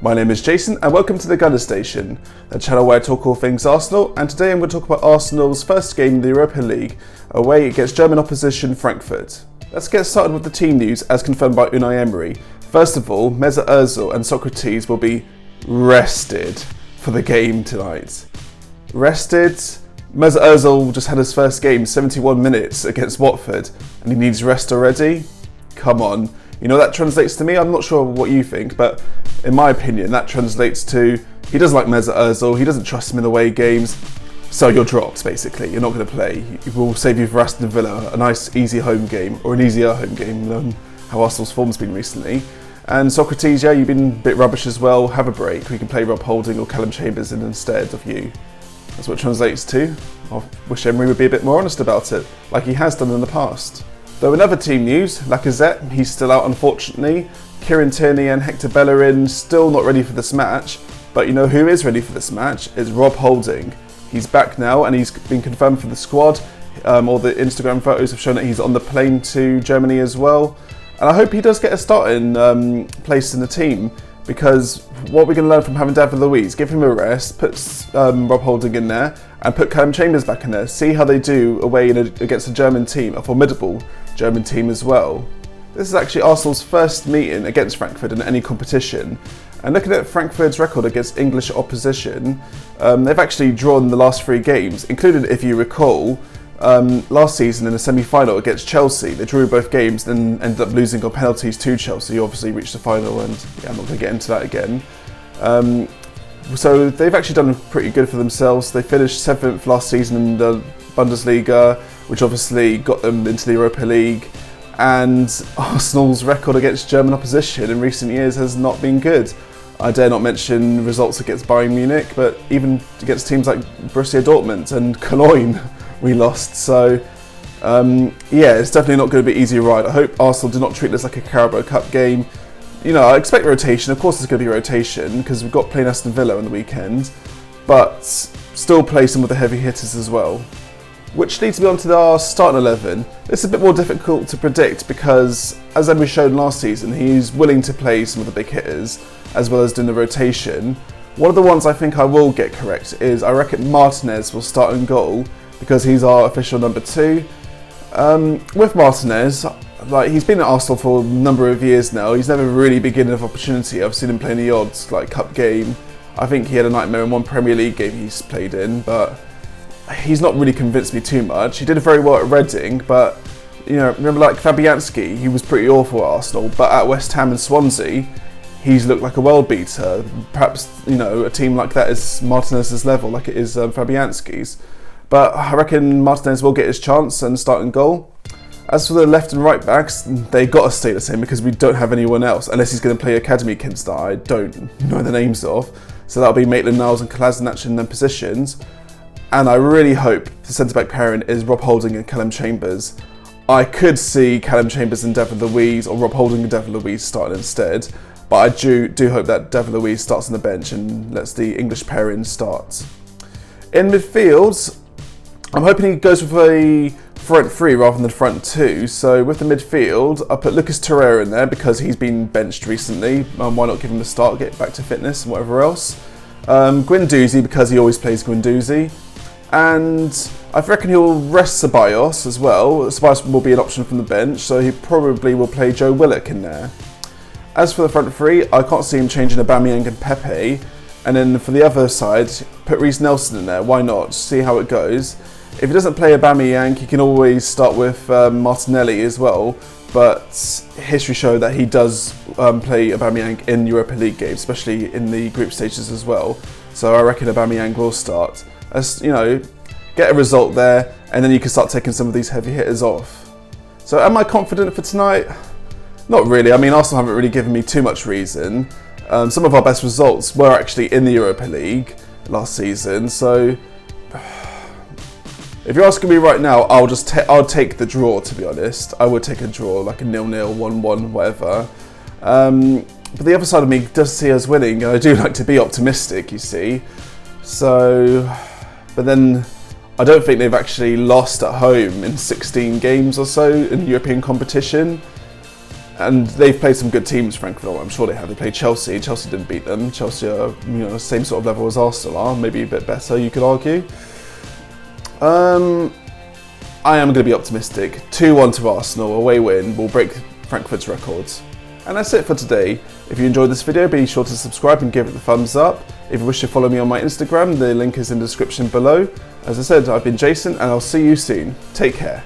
My name is Jason and welcome to the Gunner Station, the channel where I talk all things Arsenal, and today I'm going to talk about Arsenal's first game in the Europa League away against German opposition Frankfurt. Let's get started with the team news as confirmed by Unai Emery. First of all, Mesut Özil and Sokratis will be rested for the game tonight. Rested? Mesut Özil just had his first game, 71 minutes against Watford, and he needs rest already? Come on. You know what that translates to me? I'm not sure what you think, but in my opinion, that translates to he doesn't like Mesut Özil, he doesn't trust him in the away games, so you're dropped basically. You're not going to play. He will save you for Aston Villa, a nice easy home game, or an easier home game than how Arsenal's form's been recently. And Sokratis, yeah, you've been a bit rubbish as well. Have a break. We can play Rob Holding or Callum Chambers in instead of you. That's what it translates to. I wish Emery would be a bit more honest about it, like he has done in the past. Though in other team news, Lacazette, he's still out unfortunately. Kieran Tierney and Hector Bellerin still not ready for this match. But you know who is ready for this match? It's Rob Holding. He's back now and he's been confirmed for the squad. All the Instagram photos have shown that he's on the plane to Germany as well. And I hope he does get a starting place in the team, because what we're going to learn from having David Luiz, give him a rest, put Rob Holding in there, and put Callum Chambers back in there. See how they do away against a German team, a formidable German team as well. This is actually Arsenal's first meeting against Frankfurt in any competition. And looking at Frankfurt's record against English opposition, they've actually drawn the last 3 games, including, if you recall, last season in the semi-final against Chelsea. They drew both games and ended up losing on penalties to Chelsea. Obviously reached the final, and yeah, I'm not going to get into that again. So they've actually done pretty good for themselves. They finished 7th last season in the Bundesliga, which obviously got them into the Europa League. And Arsenal's record against German opposition in recent years has not been good. I dare not mention results against Bayern Munich, but even against teams like Borussia Dortmund and Cologne, we lost. So yeah, it's definitely not going to be an easy ride. I hope Arsenal do not treat this like a Carabao Cup game. You know, I expect rotation. Of course, there's going to be rotation because we've got playing Aston Villa on the weekend, but still play some of the heavy hitters as well. Which leads me on to our starting 11. This is a bit more difficult to predict because, as Emery showed last season, he's willing to play some of the big hitters as well as doing the rotation. One of the ones I think I will get correct is I reckon Martinez will start in goal because he's our official number 2. With Martinez, like, he's been at Arsenal for a number of years now. He's never really been given an opportunity. I've seen him play in the odds, like cup game. I think he had a nightmare in one Premier League game he's played in, but he's not really convinced me too much. He did very well at Reading, but you know, remember like Fabianski, he was pretty awful at Arsenal, but at West Ham and Swansea, he's looked like a world beater. Perhaps, you know, a team like that is Martinez's level, like it is Fabianski's. But I reckon Martinez will get his chance and start in goal. As for the left and right backs, they got to stay the same because we don't have anyone else, unless he's going to play academy kids that I don't know the names of. So that'll be Maitland-Niles and Kolasinac in their positions. And I really hope the centre-back pairing is Rob Holding and Callum Chambers. I could see Callum Chambers and David Luiz, or Rob Holding and David Luiz starting instead. But I do hope that David Luiz starts on the bench and lets the English pairing start. In midfield, I'm hoping he goes with a front 3 rather than front 2. So with the midfield, I put Lucas Torreira in there because he's been benched recently. Why not give him a start, get back to fitness and whatever else. Guendouzi because he always plays Guendouzi. And I reckon he'll rest Ceballos as well. Ceballos will be an option from the bench, so he probably will play Joe Willock in there. As for the front 3, I can't see him changing Aubameyang and Pepe. And then for the other side, put Reece Nelson in there. Why not? See how it goes. If he doesn't play Aubameyang, he can always start with Martinelli as well. But history showed that he does play Aubameyang in Europa League games, especially in the group stages as well. So I reckon Aubameyang will start. As you know, get a result there, and then you can start taking some of these heavy hitters off. So am I confident for tonight? Not really. I mean, Arsenal haven't really given me too much reason. Some of our best results were actually in the Europa League last season. So if you're asking me right now, I'll take the draw. To be honest, I would take a draw, like a 0-0, 1-1, whatever. But the other side of me does see us winning, and I do like to be optimistic. You see, so. But then I don't think they've actually lost at home in 16 games or so in European competition. And they've played some good teams, Frankfurt. I'm sure they have. They played Chelsea. Chelsea didn't beat them. Chelsea are, same sort of level as Arsenal are, maybe a bit better, you could argue. I am going to be optimistic. 2-1 to Arsenal, away win, will break Frankfurt's records. And that's it for today. If you enjoyed this video, be sure to subscribe and give it the thumbs up. If you wish to follow me on my Instagram, the link is in the description below. As I said, I've been Jason, and I'll see you soon. Take care.